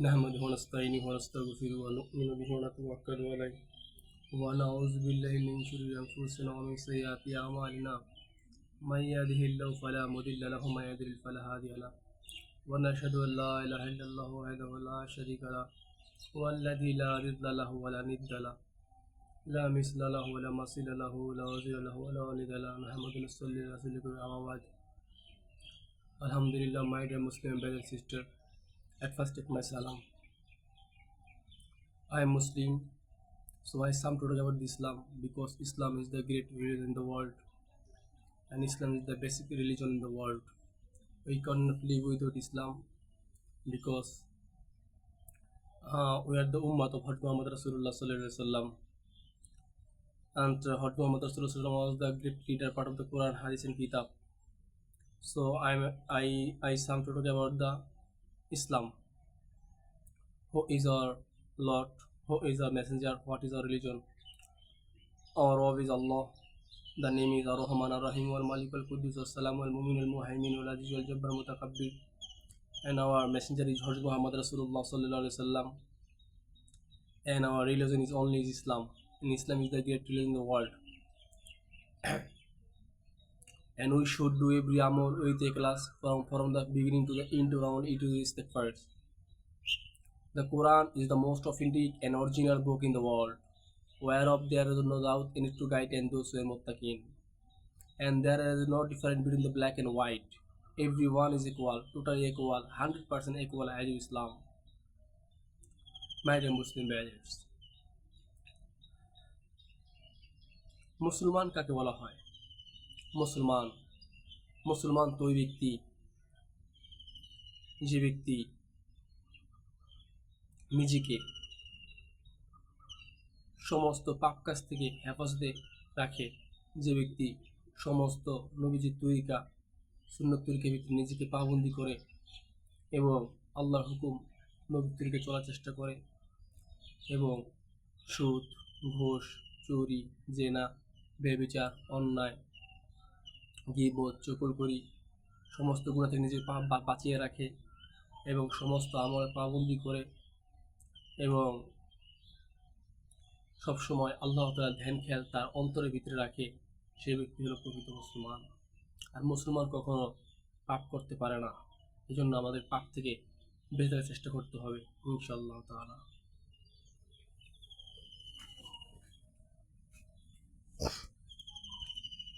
نحمده ونستعينه ونستغفره ونؤمن به ونتوكل عليه ونعوذ بالله من شرور أنفسنا ومن سيئات أعمالنا من يهده الله فلا مضل له ومن يضلل فلا هادي له ونشهد أن لا إله إلا الله وحده لا شريك له والذي لا ضد له ولا ند له لا مثل له ولا مثيل له ولا وزير له ولا ولد له محمد صلى الله عليه وسلم أما بعد. Alhamdulillah, my dear Muslim brother and sister, at first take my salam. I am Muslim, so I some to talk about Islam because Islam is the great religion in the world and Islam is the basic religion in the world. We cannot live without Islam because we are the Ummah of Hazrat Muhammad Rasulullah Sallallahu Alaihi Wasallam, and Hazrat Muhammad Rasulullah Sallallahu Alaihi Wasallam was the great leader, part of the Quran, Hadith and Kitab. So I some to talk about the Islam. Who is our Lord? Who is our messenger? What is our religion? Our Rabb is Allah. The name is Ar-Rahman Ar-Rahim Wal-Malik Al-Quddus As-Salam Al-Mumin Al-Muhaymin Al-Aziz Al-Jabbar Mutakabbir. And our messenger is Hazrat Muhammad Rasulullah Sallallahu Alaihi Wasallam. And our religion is only Islam. And Islam is the great religion in the world. And we should do every amal with a class from the beginning to the end around it is respect first. The Quran is the most authentic and original book in the world, whereof there is no doubt in it to guide and those who are muttaqin. And there is no difference between the black and white. Everyone is equal, totally equal, 100% equal as Islam. My dear Muslim brothers, মুসলমান কাকে বলা হয়? মুসলমান তো ওই ব্যক্তি যে ব্যক্তি নিজেকে সমস্ত পাপ কাজ থেকে হেফাজতে রাখে, যে ব্যক্তি সমস্ত নবীজির তরিকা সুন্নত তরিকার ভিতরে নিজেকে পাবন্দি করে এবং আল্লাহর হুকুম নবীর তরিকে চলার চেষ্টা করে এবং সুদ, ঘুষ, চুরি, জেনা, ব্যভিচার, অন্যায়, গীবত, চুগলখড়ি সমস্ত গুনাহ থেকে নিজেকে বাঁচিয়ে রাখে এবং সমস্ত আমল পাবন্দি করে এবং সবসময় আল্লাহ তাআলার ধ্যান খেয়াল তার অন্তরের ভিতরে রাখে, সেই ব্যক্তি হলো প্রকৃত মুসলমান। আর মুসলমান কখনো পাপ করতে পারে না, এই জন্য আমাদের পাপ থেকে বেঁচে থাকার চেষ্টা করতে হবে ইনশাআল্লাহ তাআলা।